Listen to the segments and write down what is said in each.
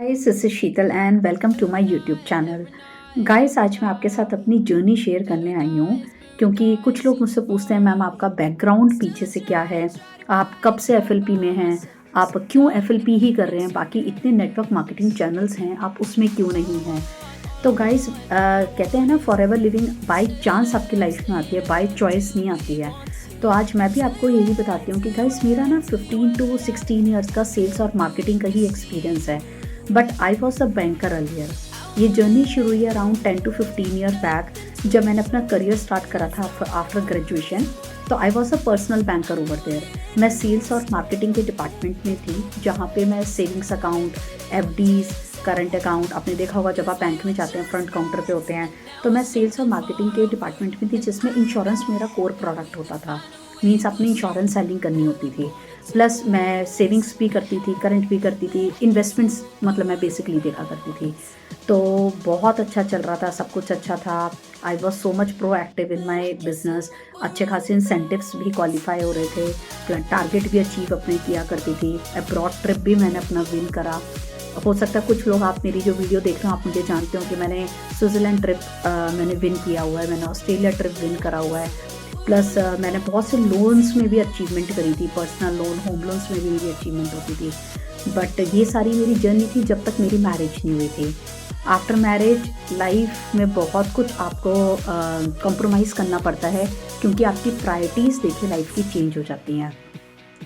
Guys, this is Sheetal and welcome to my YouTube channel. Guys, आज मैं आपके साथ अपनी जर्नी शेयर करने आई हूँ क्योंकि कुछ लोग मुझसे पूछते हैं मैम आपका बैकग्राउंड पीछे से क्या है, आप कब से एफएलपी में हैं, आप क्यों एफएलपी ही कर रहे हैं, बाकी इतने नेटवर्क मार्केटिंग चैनल्स हैं आप उसमें क्यों नहीं हैं। तो गाइस, कहते हैं ना फॉरएवर लिविंग बाय चांस आपकी लाइफ में आती है, बाय चॉइस नहीं आती है। तो आज मैं भी आपको यही बताती हूँ कि गाइस मेरा ना 15 टू 16 ईयर्स का सेल्स और मार्केटिंग का ही एक्सपीरियंस है, but I was a banker earlier. ये जर्नी शुरू हुई अराउंड 10 टू 15 ईयर बैक जब मैंने अपना करियर स्टार्ट करा था आफ्टर ग्रेजुएशन। तो I was a personal banker over there. मैं सेल्स और मार्केटिंग के डिपार्टमेंट में थी जहाँ पे मैं savings account, FDs, current account, आपने देखा होगा जब आप बैंक में जाते हैं फ्रंट काउंटर पे होते हैं, तो मैं सेल्स और मार्केटिंग के डिपार्टमेंट में थी जिसमें इंश्योरेंस मेरा कोर प्रोडक्ट होता था। मीन्स अपनी इंश्योरेंस सेलिंग करनी होती थी, प्लस मैं सेविंग्स भी करती थी, करंट भी करती थी, इन्वेस्टमेंट्स मतलब मैं बेसिकली देखा करती थी। तो बहुत अच्छा चल रहा था, सब कुछ अच्छा था। I was so much proactive in my business. अच्छे खासे इंसेंटिव्स भी क्वालिफाई हो रहे थे, टारगेट भी अचीव अपने किया करती थी। अब्रॉड ट्रिप भी मैंने अपना विन करा। हो सकता है कुछ लोग, आप मेरी जो वीडियो देख रहे हो, आप मुझे जानते हो कि मैंने स्विट्ज़रलैंड ट्रिप मैंने विन किया हुआ है, मैंने ऑस्ट्रेलिया ट्रिप विन करा हुआ है। प्लस मैंने बहुत से लोन्स में भी अचीवमेंट करी थी, पर्सनल लोन, होम लोन्स में भी मेरी अचीवमेंट होती थी। बट ये सारी मेरी जर्नी थी जब तक मेरी मैरिज नहीं हुई थी। आफ्टर मैरिज लाइफ में बहुत कुछ आपको कॉम्प्रोमाइज़ करना पड़ता है क्योंकि आपकी प्रायोरिटीज़ देखिए लाइफ की चेंज हो जाती हैं।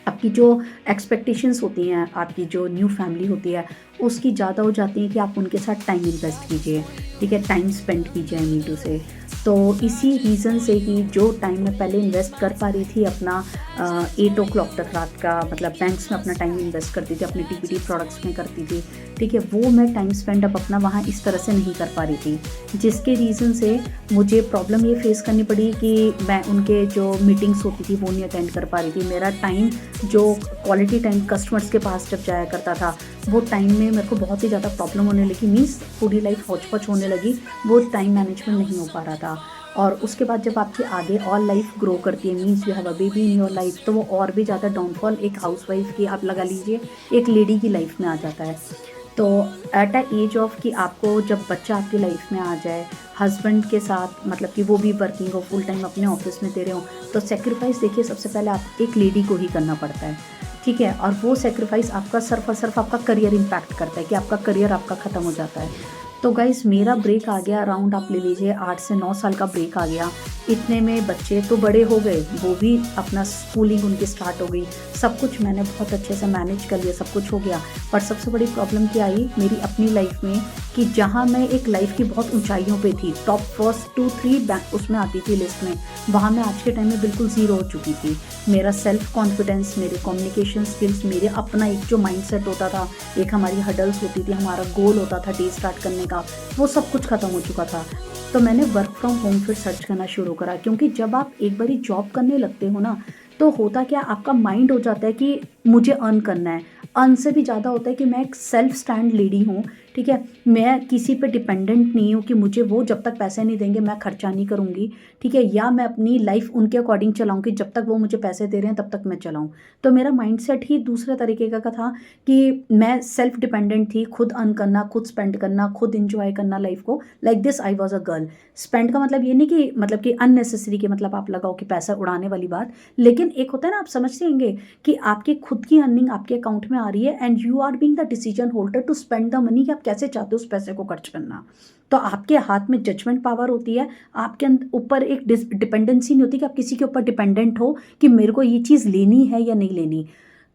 आपकी जो एक्सपेक्टेशंस होती हैं, आपकी जो न्यू फैमिली होती है उसकी ज़्यादा हो जाती है कि आप उनके साथ टाइम इन्वेस्ट कीजिए, ठीक है, टाइम स्पेंड कीजिए मीन टू से। तो इसी रीज़न से ही जो टाइम मैं पहले इन्वेस्ट कर पा रही थी अपना 8 o'clock तक रात का, मतलब बैंक्स में अपना टाइम इन्वेस्ट करती थी, अपने टीपीटी प्रोडक्ट्स में करती थी, ठीक है, वो मैं टाइम स्पेंड अब अपना वहाँ इस तरह से नहीं कर पा रही थी, जिसके रीज़न से मुझे प्रॉब्लम ये फेस करनी पड़ी कि मैं उनके जो मीटिंग्स होती थी वो नहीं अटेंड कर पा रही थी। मेरा टाइम जो क्वालिटी टाइम कस्टमर्स के पास जब जाया करता था वो टाइम में मेरे को बहुत ही ज़्यादा प्रॉब्लम होने लगी, मीन्स पूरी लाइफ हौच पौच होने लगी, वो टाइम मैनेजमेंट नहीं हो पा रहा था। और उसके बाद जब आपकी आगे और लाइफ ग्रो करती है, means you have a baby in your life, तो वो और भी ज़्यादा डाउनफॉल एक हाउसवाइफ की, आप लगा लीजिए एक लेडी की लाइफ में आ जाता है। तो एट अ एज ऑफ कि आपको जब बच्चा आपकी लाइफ में आ जाए, हस्बैंड के साथ मतलब कि वो भी वर्किंग हो, फुल टाइम अपने ऑफिस में दे रहे हो, तो सेक्रीफाइस देखिए सबसे पहले आप एक लेडी को ही करना पड़ता है, ठीक है। और वो सेक्रीफाइस आपका सिर्फ और सिर्फ आपका करियर इम्पैक्ट करता है कि आपका करियर आपका ख़त्म हो जाता है। तो गाइस मेरा ब्रेक आ गया अराउंड, आप ले लीजिए 8 से 9 साल का ब्रेक आ गया। इतने में बच्चे तो बड़े हो गए, वो भी अपना स्कूलिंग उनकी स्टार्ट हो गई, सब कुछ मैंने बहुत अच्छे से मैनेज कर लिया, सब कुछ हो गया। पर सबसे बड़ी प्रॉब्लम क्या आई मेरी अपनी लाइफ में कि जहाँ मैं एक लाइफ की बहुत ऊंचाइयों पे थी, टॉप फर्स्ट 2-3 बैंक उसमें आती थी लिस्ट में, वहाँ मैं आज के टाइम में बिल्कुल ज़ीरो हो चुकी थी। मेरा सेल्फ कॉन्फिडेंस, मेरे कम्युनिकेशन स्किल्स, मेरे अपना एक जो माइंडसेट होता था, एक हमारी हडल्स होती थी, हमारा गोल होता था डे स्टार्ट करने का, वो सब कुछ ख़त्म हो चुका था। तो मैंने वर्क फ्रॉम होम फिर सर्च करना शुरू करा, क्योंकि जब आप एक बारी जॉब करने लगते हो ना, तो होता क्या, आपका माइंड हो जाता है कि मुझे अर्न करना है। अर्न से भी ज़्यादा होता है कि मैं एक सेल्फ स्टैंड लेडी हूँ, ठीक है, मैं किसी पे डिपेंडेंट नहीं हूँ कि मुझे वो जब तक पैसे नहीं देंगे मैं खर्चा नहीं करूँगी, ठीक है, या मैं अपनी लाइफ उनके अकॉर्डिंग चलाऊँगी, जब तक वो मुझे पैसे दे रहे हैं तब तक मैं चलाऊँ। तो मेरा माइंडसेट ही दूसरे तरीके का था कि मैं सेल्फ डिपेंडेंट थी, खुद अर्न करना, खुद स्पेंड करना, खुद इंजॉय करना लाइफ को, like this I was a girl. Spend का मतलब ये नहीं कि मतलब कि अननेसेसरी की, मतलब आप लगाओ कि पैसा उड़ाने वाली बात, लेकिन एक होता है ना, आप समझते होंगे कि आपकी खुद की अर्निंग आपके अकाउंट में आ रही है and you are being the decision holder to spend the money, कि आप कैसे चाहते हो उस पैसे को खर्च करना। तो आपके हाथ में जजमेंट पावर होती है, आपके ऊपर एक डिपेंडेंसी नहीं होती कि आप किसी के ऊपर डिपेंडेंट हो कि मेरे को ये चीज़ लेनी है या नहीं लेनी।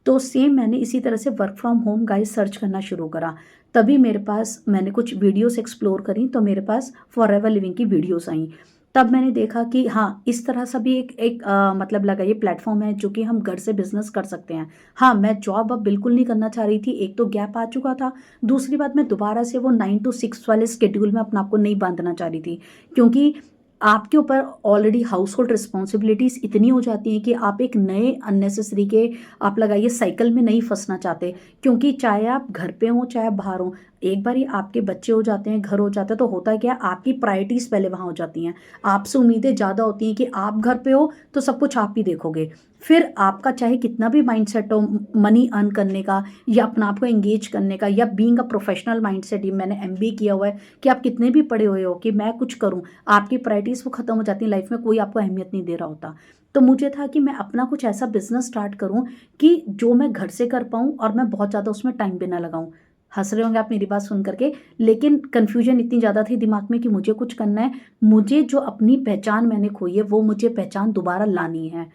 तो सेम मैंने इसी तरह से work from home guys search करना शुरू करा। तभी मेरे पास, मैंने कुछ वीडियोस एक्सप्लोर करी तो मेरे पास फॉरएवर लिविंग की वीडियोस आई। तब मैंने देखा कि हाँ, इस तरह सा भी एक मतलब लगा ये प्लेटफॉर्म है जो कि हम घर से बिजनेस कर सकते हैं। हाँ, मैं जॉब अब बिल्कुल नहीं करना चाह रही थी, एक तो गैप आ चुका था, दूसरी बात मैं दोबारा से वो 9 to 6 वाले स्केड्यूल में अपना आपको नहीं बांधना चाह रही थी, क्योंकि आपके ऊपर ऑलरेडी हाउस होल्ड रिस्पॉन्सिबिलिटीज़ इतनी हो जाती हैं कि आप एक नए अननेसेसरी के, आप लगाइए, साइकिल में नहीं फंसना चाहते। क्योंकि चाहे आप घर पे हों चाहे बाहर हों, एक बार ही आपके बच्चे हो जाते हैं, घर हो जाता है, तो होता है क्या, आपकी प्रायोरिटीज़ पहले वहाँ हो जाती हैं। आपसे उम्मीदें ज़्यादा होती हैं कि आप घर पे हो तो सब कुछ आप ही देखोगे। फिर आपका चाहे कितना भी माइंडसेट हो मनी अर्न करने का या अपना आप को एंगेज करने का या बीइंग अ प्रोफेशनल माइंडसेट, ये मैंने एमबीए किया हुआ है कि आप कितने भी पढ़े हुए हो कि मैं कुछ करूं, आपकी प्रायोरिटीज़ वो खत्म हो जाती है लाइफ में, कोई आपको अहमियत नहीं दे रहा होता। तो मुझे था कि मैं अपना कुछ ऐसा बिजनेस स्टार्ट करूं कि जो मैं घर से कर पाऊं और मैं बहुत ज़्यादा उसमें टाइम भी ना लगाऊं। हंस रहे होंगे आप मेरी बात सुन करके, लेकिन कन्फ्यूजन इतनी ज़्यादा थी दिमाग में कि मुझे कुछ करना है, मुझे जो अपनी पहचान मैंने खोई है वो मुझे पहचान दोबारा लानी है।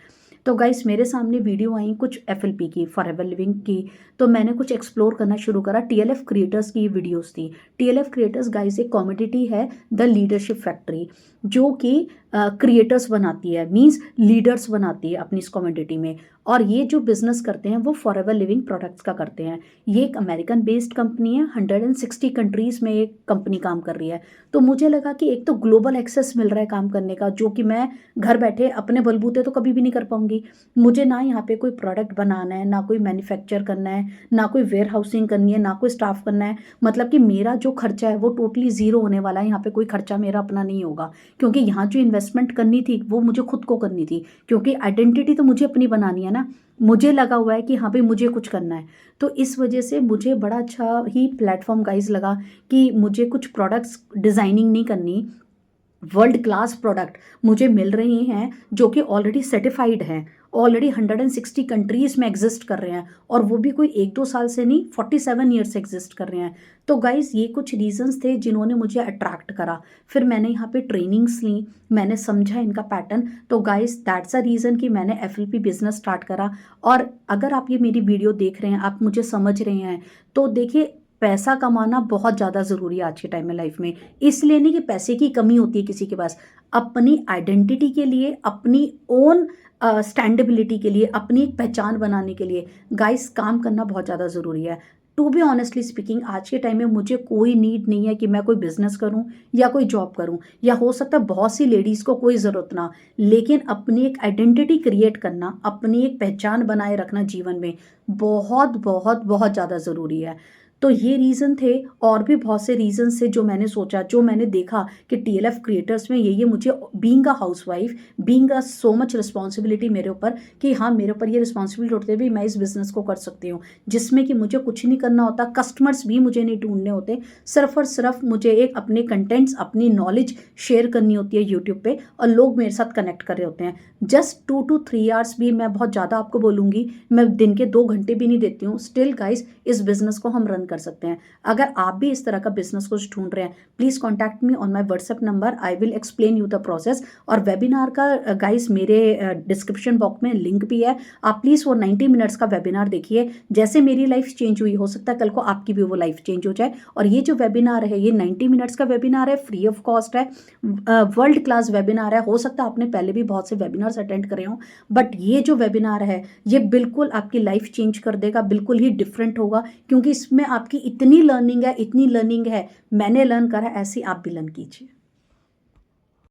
तो गाइस मेरे सामने वीडियो आई कुछ एफएलपी की, फॉरएवर लिविंग की, तो मैंने कुछ एक्सप्लोर करना शुरू करा। टीएलएफ क्रिएटर्स की वीडियोस थी। टीएलएफ क्रिएटर्स गाइस एक कम्युनिटी है, द लीडरशिप फैक्ट्री, जो कि क्रिएटर्स बनाती है, मींस लीडर्स बनाती है अपनी इस कम्युनिटी में। और ये जो बिजनेस करते हैं वो फॉरएवर लिविंग प्रोडक्ट्स का करते हैं। ये एक अमेरिकन बेस्ड कंपनी है, 160 कंट्रीज में एक कंपनी काम कर रही है। तो मुझे लगा कि एक तो ग्लोबल एक्सेस मिल रहा है काम करने का, जो कि मैं घर बैठे अपने बलबूते तो कभी भी नहीं कर पाऊंगी। मुझे ना यहाँ पे कोई प्रोडक्ट बनाना है, ना कोई मैन्युफैक्चर करना है, ना कोई वेयर हाउसिंग करनी है, ना कोई स्टाफ करना है। मतलब कि मेरा जो खर्चा है वो टोटली जीरो होने वाला है। यहाँ पे कोई खर्चा मेरा अपना नहीं होगा, क्योंकि यहाँ जो इन्वेस्टमेंट करनी थी वो मुझे खुद को करनी थी, क्योंकि आइडेंटिटी तो मुझे अपनी बनानी है ना। मुझे लगा हुआ है कि हाँ भाई मुझे कुछ करना है। तो इस वजह से मुझे बड़ा अच्छा ही प्लेटफॉर्म गाइज लगा कि मुझे कुछ प्रोडक्ट्स डिज़ाइनिंग नहीं करनी, वर्ल्ड क्लास प्रोडक्ट मुझे मिल रही हैं जो कि ऑलरेडी सर्टिफाइड हैं, ऑलरेडी 160 कंट्रीज में एग्जिस्ट कर रहे हैं, और वो भी कोई 1-2 साल से नहीं, 47 ईयर्स से एग्जिस्ट कर रहे हैं। तो गाइज ये कुछ रीजंस थे जिन्होंने मुझे अट्रैक्ट करा। फिर मैंने यहाँ पे ट्रेनिंग्स ली, मैंने समझा इनका पैटर्न। तो गाइज दैट्स अ रीज़न कि मैंने एफएलपी बिजनेस स्टार्ट करा। और अगर आप ये मेरी वीडियो देख रहे हैं, आप मुझे समझ रहे हैं, तो देखिए पैसा कमाना बहुत ज़्यादा ज़रूरी है आज के टाइम में लाइफ में। इसलिए नहीं कि पैसे की कमी होती है किसी के पास, अपनी आइडेंटिटी के लिए, अपनी ओन स्टैंडेबिलिटी के लिए, अपनी एक पहचान बनाने के लिए गाइस काम करना बहुत ज़्यादा ज़रूरी है। टू बी ऑनेस्टली स्पीकिंग, आज के टाइम में मुझे कोई नीड नहीं है कि मैं कोई बिजनेस करूं या कोई जॉब करूं, या हो सकता है बहुत सी लेडीज़ को कोई ज़रूरत ना, लेकिन अपनी एक आइडेंटिटी क्रिएट करना, अपनी एक पहचान बनाए रखना जीवन में बहुत बहुत बहुत ज़्यादा ज़रूरी है। तो ये रीज़न थे, और भी बहुत से रीज़न से जो मैंने सोचा, जो मैंने देखा कि टीएलएफ क्रिएटर्स में ये मुझे being a housewife, being a so much responsibility मेरे ऊपर, कि हाँ मेरे ऊपर ये रिस्पॉन्सिबिलिटी होते हुए भी मैं इस बिज़नेस को कर सकती हूँ, जिसमें कि मुझे कुछ नहीं करना होता, कस्टमर्स भी मुझे नहीं ढूंढने होते, सिर्फ और सिर्फ मुझे एक अपने कंटेंट्स, अपनी नॉलेज शेयर करनी होती है यूट्यूब पे, और लोग मेरे साथ कनेक्ट कर रहे होते हैं। जस्ट 2 to 3 आवर्स भी, मैं बहुत ज़्यादा आपको बोलूँगी, मैं दिन के 2 घंटे भी नहीं देती हूँ, स्टिल गाइज इस बिज़नेस को हम रन कर सकते हैं। अगर आप भी इस तरह का बिजनेस कुछ ढूंढ रहे हैं, please contact me on my WhatsApp number, I will explain you the process. और वेबिनार का गाइस मेरे डिस्क्रिप्शन बॉक्स में लिंक भी है, आप प्लीज़ वो 90 मिनट्स का वेबिनार देखिए। जैसे मेरी लाइफ चेंज हुई, हो सकता है कल को आपकी भी वो लाइफ चेंज हो जाए। और ये जो वेबिनार है, ये 90 मिनट्स का वेबिनार है, फ्री ऑफ कॉस्ट है, वर्ल्ड क्लास वेबिनार है। हो सकता है आपने पहले भी बहुत से वेबिनार्स अटेंड करे हों, बट ये जो वेबिनार है ये बिल्कुल आपकी लाइफ चेंज कर देगा, बिल्कुल ही डिफरेंट होगा, क्योंकि इसमें आपकी इतनी लर्निंग है, इतनी लर्निंग है, मैंने लर्न करा, ऐसी आप भी लर्न कीजिए।